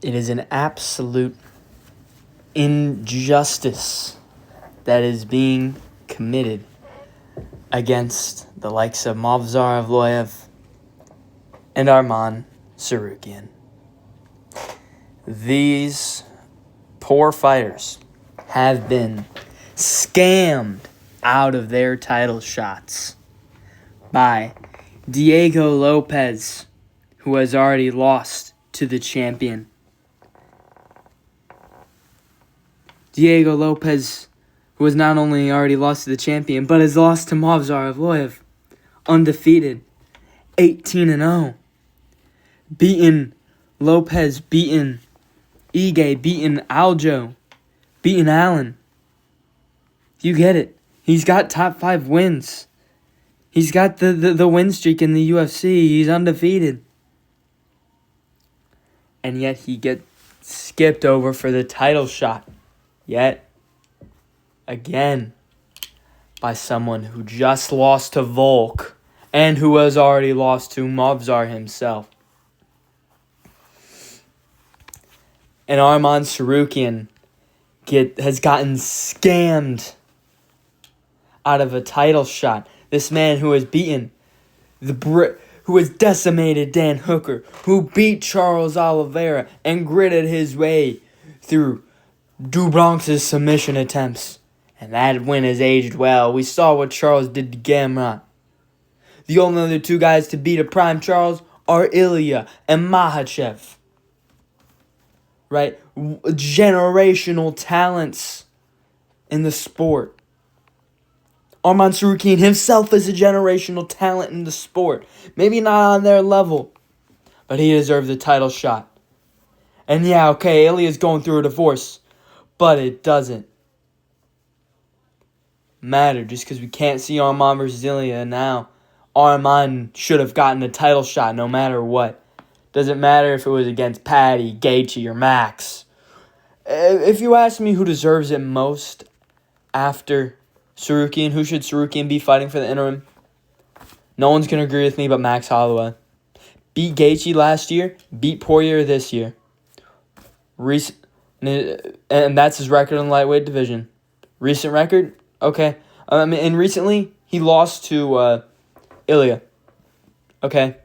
It is an absolute injustice that is being committed against the likes of Movsar, Evloev, and Arman, Tsyarukyan. These poor fighters have been scammed out of their title shots by Diego Lopez, who has already lost to the champion. Diego Lopez, who has not only already lost to the champion, but has lost to Movsar Evloev, undefeated, 18-0. Lopez beaten Ige, beaten Aljo, beaten Allen. You get it. He's got top 5 wins. He's got the win streak in the UFC. He's undefeated. And yet he gets skipped over for the title shot. Yet again, by someone who just lost to Volk and who has already lost to Movsar himself. And Arman Tsyarukyan has gotten scammed out of a title shot. This man who has beaten who has decimated Dan Hooker, who beat Charles Oliveira and gritted his way through Dubronx's submission attempts. And that win has aged well. We saw what Charles did to Gamrot. The only other 2 guys to beat a prime Charles are Ilya and Makhachev. Right? Generational talents in the sport. Arman Tsyarukyan himself is a generational talent in the sport. Maybe not on their level, but he deserves a title shot. And yeah, okay, Ilya's going through a divorce, but it doesn't matter just because we can't see Arman versus Ilya now. Arman should have gotten a title shot no matter what. Doesn't matter if it was against Patty, Gaethje, or Max. If you ask me who deserves it most after Tsyarukyan, who should Tsyarukyan be fighting for the interim? No one's going to agree with me but Max Holloway. Beat Gaethje last year, beat Poirier this year. And that's his record in the lightweight division. Recent record? Okay. And recently, he lost to Ilya. Okay.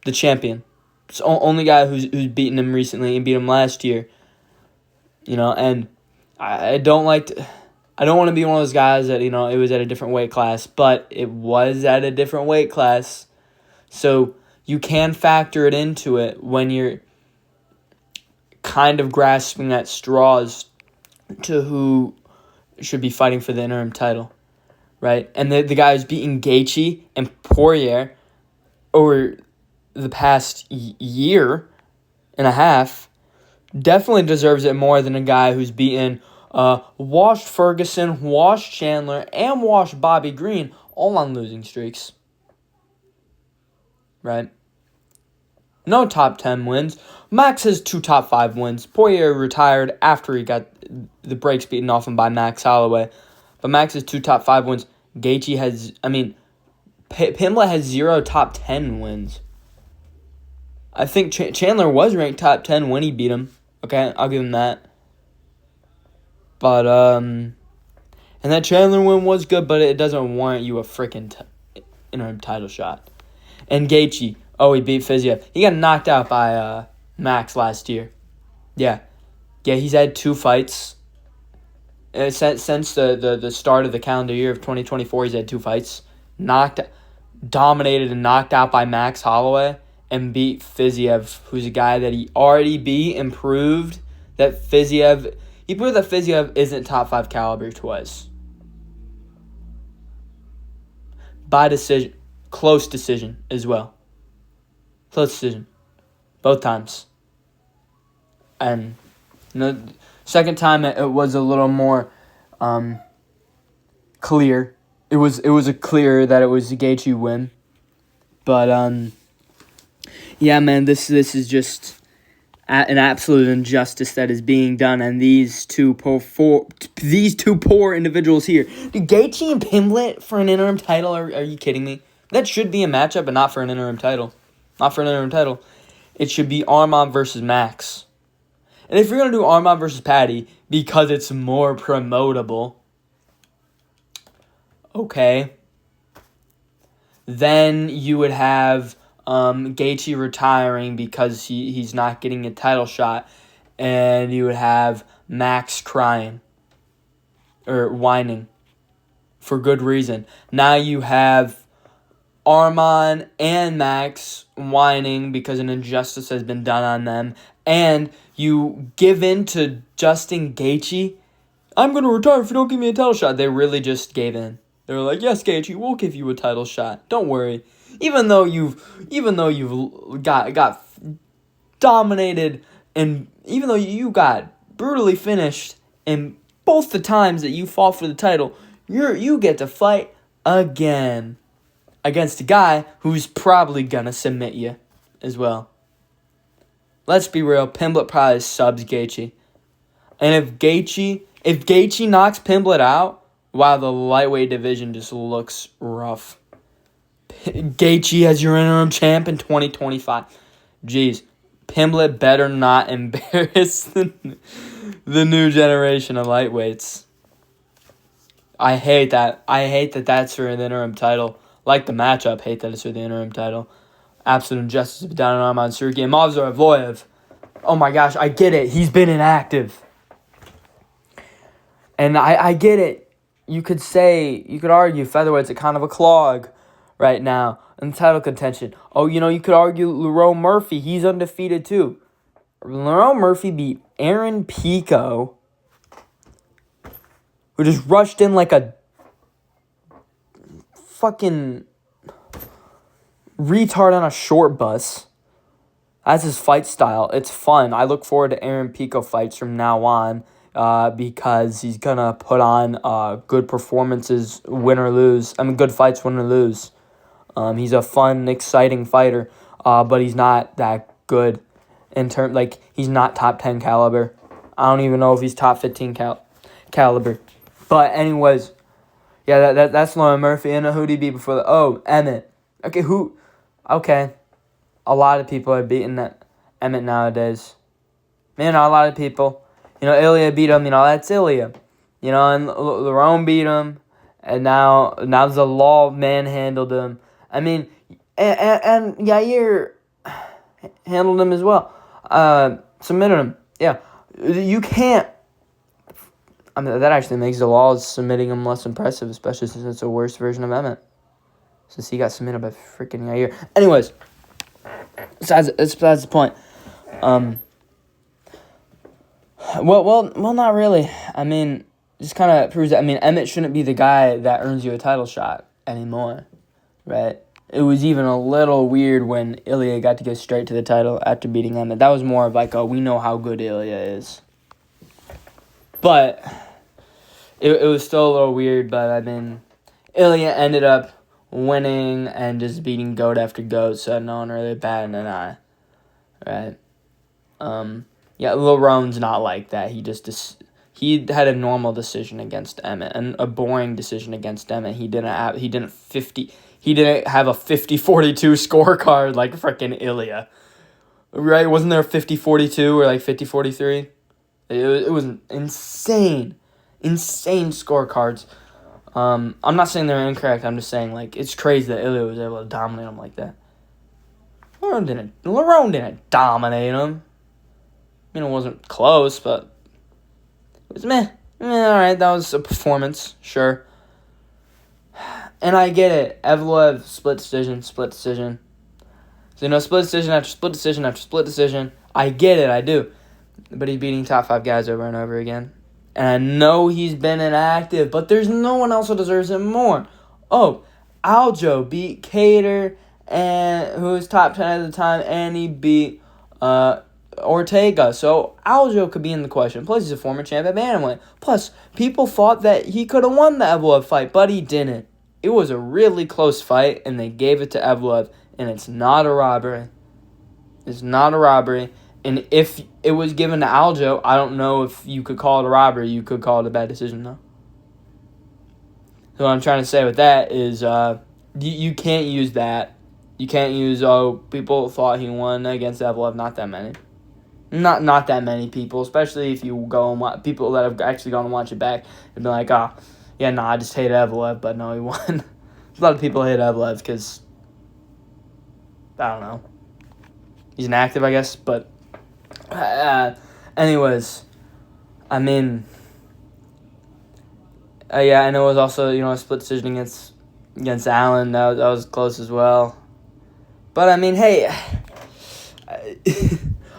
The champion. It's the only guy who's beaten him recently and beat him last year. You know, and I don't want to be one of those guys that, it was at a different weight class, but it was at a different weight class. So you can factor it into it when you're kind of grasping at straws to who should be fighting for the interim title, right? And the guy who's beating Gaethje and Poirier over the past year and a half definitely deserves it more than a guy who's beaten washed Ferguson, washed Chandler, and washed Bobby Green, all on losing streaks. Right? No top 10 wins. Max has 2 top 5 wins. Poirier retired after he got the brakes beaten off him by Max Holloway. But Max has 2 top 5 wins. Gaethje has, Pimblett has 0 top 10 wins. I think Chandler was ranked top 10 when he beat him. Okay, I'll give him that. But, and that Chandler win was good, but it doesn't warrant you a freaking interim title shot. And Gaethje, he beat Fiziev. He got knocked out by Max last year. Yeah, he's had 2 fights. Since the start of the calendar year of 2024, he's had 2 fights. Dominated and knocked out by Max Holloway and beat Fiziev, who's a guy that he already beat and proved that Fiziev isn't top 5 caliber twice. By decision. Close decision as well. Close decision. Both times. And second time it was a little more clear. It was a clear that it was a Gaethje win. But yeah, man, this is just an absolute injustice that is being done, and these two poor individuals here. Dude, Gaethje and Pimblett for an interim title? Are you kidding me? That should be a matchup, but not for an interim title. Not for an interim title. It should be Arman versus Max. And if you're going to do Arman versus Patty because it's more promotable, okay, then you would have Gaethje retiring because he's not getting a title shot, and you would have Max crying or whining for good reason. Now you have Arman and Max whining because an injustice has been done on them, and you give in to Justin Gaethje. I'm going to retire if you don't give me a title shot. They really just gave in. They were like, yes, Gaethje, we'll give you a title shot. Don't worry. Even though you've got dominated, and even though you got brutally finished in both the times that you fought for the title, you get to fight again against a guy who's probably gonna submit you as well. Let's be real, Pimblett probably subs Gaethje. And if Gaethje knocks Pimblett out, wow, the lightweight division just looks rough. Gaethje as your interim champ in 2025. Jeez, Pimblett better not embarrass the new generation of lightweights. I hate that. I hate that that's for an interim title. Like the matchup, hate that it's for the interim title. Absolute injustice down on Arman Tsyarukyan. Movsar Evloev. Oh my gosh, I get it. He's been inactive. And I get it. You could argue featherweight's a kind of a clog right now in title contention. Oh, you could argue Lerone Murphy. He's undefeated too. Lerone Murphy beat Aaron Pico, who just rushed in like a fucking retard on a short bus. That's his fight style. It's fun. I look forward to Aaron Pico fights from now on because he's going to put on good performances, win or lose. Good fights, win or lose. He's a fun, exciting fighter, but he's not that good in terms, he's not top 10 caliber. I don't even know if he's top 15 caliber. But anyways, yeah, that's Lerone Murphy. And who did he beat before that? Oh, Emmett. Okay. A lot of people are beating that Emmett nowadays. A lot of people. Ilya beat him. That's Ilya. And Lerone beat him. And now the law manhandled him. And Yair handled him as well. Submitted him. Yeah. You can't. That actually makes the law submitting him less impressive, especially since it's a worse version of Emmett. Since he got submitted by freaking Yair. Anyways, besides the point. Well, not really. Just kind of proves that. Emmett shouldn't be the guy that earns you a title shot anymore, right? It was even a little weird when Ilya got to go straight to the title after beating Emmett. That was more of we know how good Ilya is. But it was still a little weird, but Ilya ended up winning and just beating goat after goat, so no one really batted an eye, right? Lerone's not like that. He had a normal decision against Emmett and a boring decision against Emmett. He didn't have a 50-42 scorecard like freaking Ilya, right? Wasn't there a 50-42 or 50-43? It was insane scorecards. I'm not saying they're incorrect. I'm just saying it's crazy that Ilya was able to dominate him like that. Lerone didn't dominate him. It wasn't close, but it was meh. All right, that was a performance, sure. And I get it. Evloev, split decision. So, split decision after split decision after split decision. I get it, I do. But he's beating top 5 guys over and over again. And I know he's been inactive, but there's no one else who deserves him more. Oh, Aljo beat Cater, who was top 10 at the time, and he beat Ortega. So Aljo could be in the question. Plus, he's a former champ at bantamweight. Plus, people thought that he could have won the Evloev fight, but he didn't. It was a really close fight, and they gave it to Evloev, and it's not a robbery. It's not a robbery. And if it was given to Aljo, I don't know if you could call it a robbery. You could call it a bad decision, though. So what I'm trying to say with that is you can't use that. You can't use, people thought he won against Evloev. Not that many. Not that many people, especially if you go and watch, people that have actually gone and watch it back and be like, oh, yeah, no, I just hate Evloev, but no, he won. A lot of people hate Evloev because, I don't know, he's inactive, I guess, but anyways, I mean, yeah, and it was also, a split decision against Allen. That was close as well. But, I mean, hey,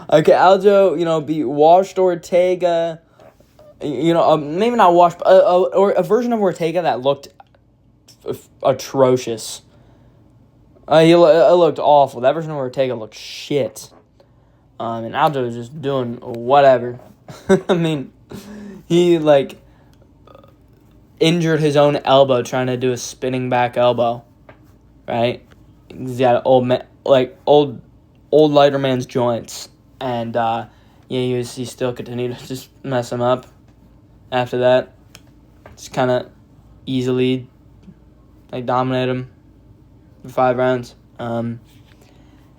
okay, Aljo, beat Washed Ortega, maybe not Washed, but or a version of Ortega that looked atrocious. It looked awful. That version of Ortega looked shit. And Aljo was just doing whatever. I mean, he, injured his own elbow trying to do a spinning back elbow, right? He's got old lighter man's joints, and he still continued to just mess him up. After that, just kind of easily dominate him for 5 rounds. And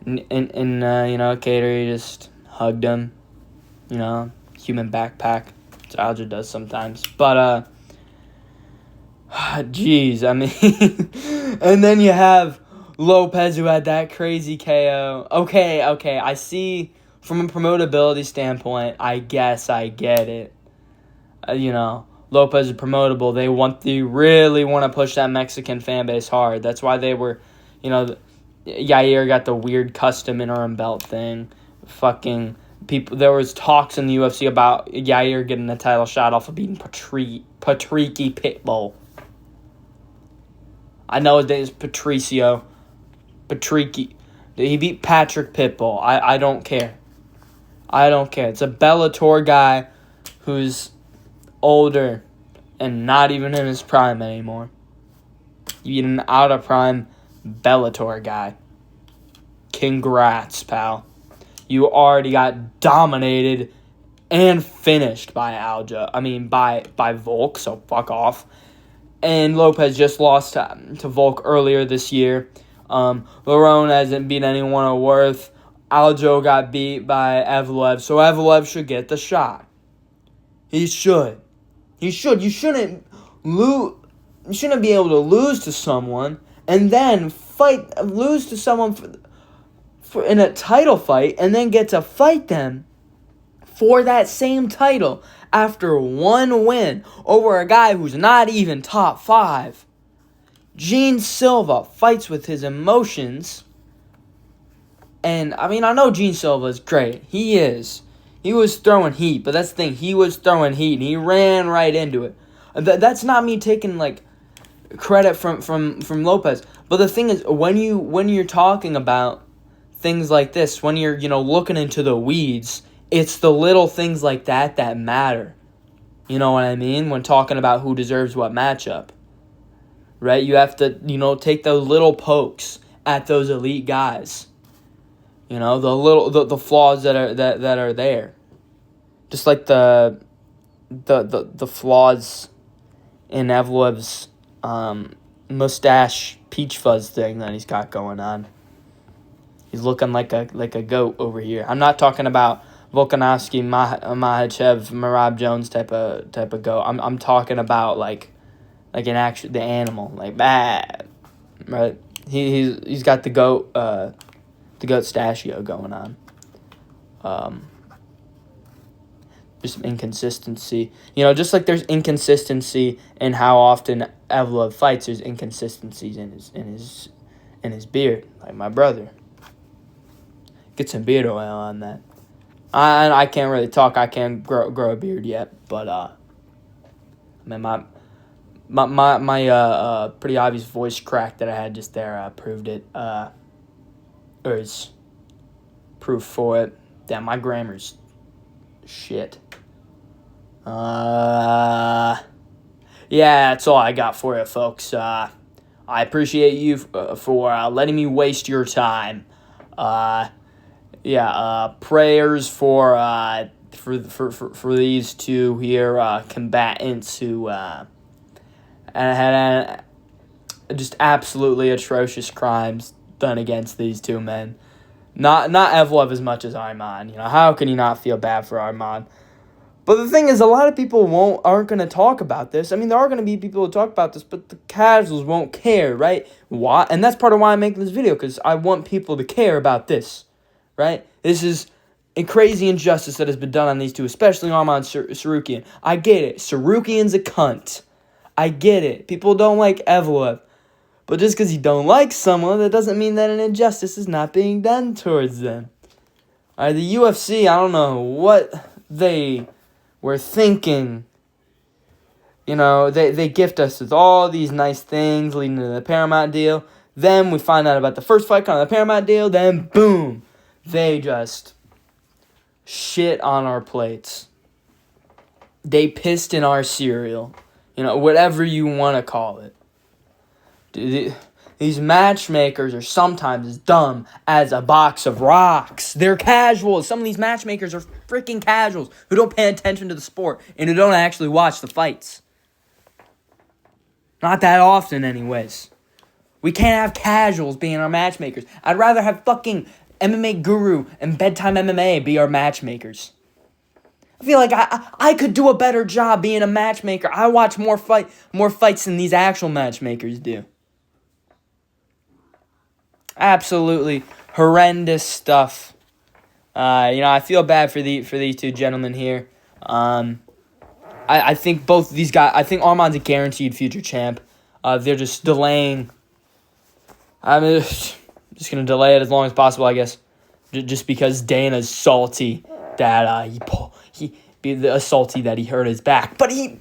Cater, he just hugged him, human backpack. That's what Aljo does sometimes, but jeez, I mean, and then you have Lopez, who had that crazy KO. Okay, I see from a promotability standpoint, I guess I get it. Lopez is promotable. They really want to push that Mexican fan base hard. That's why they were, Yair got the weird custom interim belt thing. Fucking people. There was talks in the UFC about Yair getting a title shot off of beating Patricky Pitbull. I know his name is Patricio. Patricky. He beat Patrick Pitbull. I don't care. It's a Bellator guy who's older and not even in his prime anymore. You beat an out-of-prime Bellator guy. Congrats, pal. You already got dominated and finished by Aljo. I mean, by Volk, so fuck off. And Lopez just lost to Volk earlier this year. Lerone hasn't beat anyone of worth. Aljo got beat by Evloev, so Evloev should get the shot. He should. You shouldn't lose. You shouldn't be able to lose to someone and then lose to someone for in a title fight, and then get to fight them for that same title after one win over a guy who's not even top 5. Gene Silva fights with his emotions. And, I mean, I know Gene Silva is great. He is. He was throwing heat, but that's the thing. He was throwing heat, and he ran right into it. That's not me taking, credit from Lopez. But the thing is, when you're talking about things like this, when you're, looking into the weeds, it's the little things like that matter. You know what I mean? When talking about who deserves what matchup. Right? You have to, take those little pokes at those elite guys. The flaws that are there. Just like the flaws in Evloev's mustache peach fuzz thing that he's got going on. He's looking like a goat over here. I'm not talking about Volkanovski, Makhachev, Merab Jones type of goat. I'm talking about the animal, bad, right? He's got the goat stachio going on. Just inconsistency. Just like there's inconsistency in how often Evloev fights, there's inconsistencies in his beard. Like my brother. Get some beard oil on that. I can't really talk. I can't grow a beard yet, but my pretty obvious voice crack that I had just there proved it. Or is proof for it. Damn, my grammar's shit. Yeah, that's all I got for you, folks. I appreciate you for letting me waste your time. Prayers for these two here combatants who had just absolutely atrocious crimes done against these two men. Not Evloev as much as Arman. How can you not feel bad for Arman? But the thing is, a lot of people aren't going to talk about this. I mean, there are going to be people who talk about this, but the casuals won't care, right? Why? And that's part of why I'm making this video, because I want people to care about this, right? This is a crazy injustice that has been done on these two, especially Arman Tsyarukyan. I get it. Tsyarukyan's a cunt. I get it. People don't like Evloev. But just because you don't like someone, that doesn't mean that an injustice is not being done towards them. The UFC, I don't know what they were thinking. They gift us with all these nice things leading to the Paramount deal. Then we find out about the first fight coming on the Paramount deal. Then, boom, they just shit on our plates. They pissed in our cereal. Whatever you want to call it. These matchmakers are sometimes as dumb as a box of rocks. They're casuals. Some of these matchmakers are freaking casuals who don't pay attention to the sport and who don't actually watch the fights. Not that often, anyways. We can't have casuals being our matchmakers. I'd rather have fucking MMA Guru and Bedtime MMA be our matchmakers. I feel like I could do a better job being a matchmaker. I watch more fights than these actual matchmakers do. Absolutely horrendous stuff. I feel bad for these two gentlemen here. I think both of these guys. I think Arman's a guaranteed future champ. They're just delaying. I'm just gonna delay it as long as possible, I guess. Just because Dana's salty that salty that he hurt his back, but he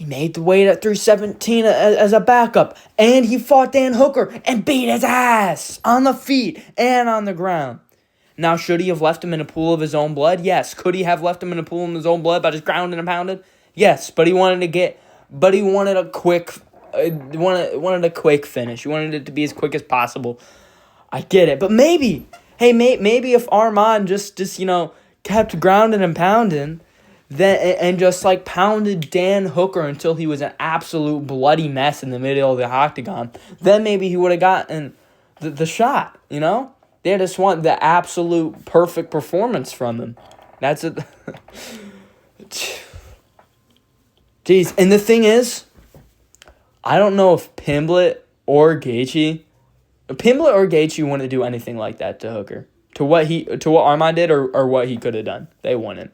made the weight at 317 as a backup, and he fought Dan Hooker and beat his ass on the feet and on the ground. Now, should he have left him in a pool of his own blood? Yes. Could he have left him in a pool of his own blood by just grounding and pounding? Yes. But he wanted a quick finish. He wanted it to be as quick as possible. I get it, but maybe if Arman just kept grounding and pounding. And just pounded Dan Hooker until he was an absolute bloody mess in the middle of the octagon. Then maybe he would have gotten the shot, They just want the absolute perfect performance from him. That's it. Jeez, and the thing is, I don't know if Pimblett or Gaethje wanted to do anything like that to Hooker. To what Arman did or what he could have done. They wouldn't.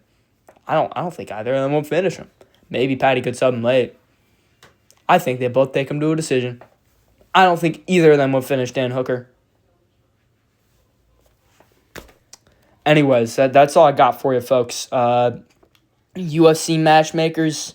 I don't think either of them will finish him. Maybe Patty could sub him late. I think they both take him to a decision. I don't think either of them will finish Dan Hooker. Anyways, that's all I got for you, folks. UFC matchmakers.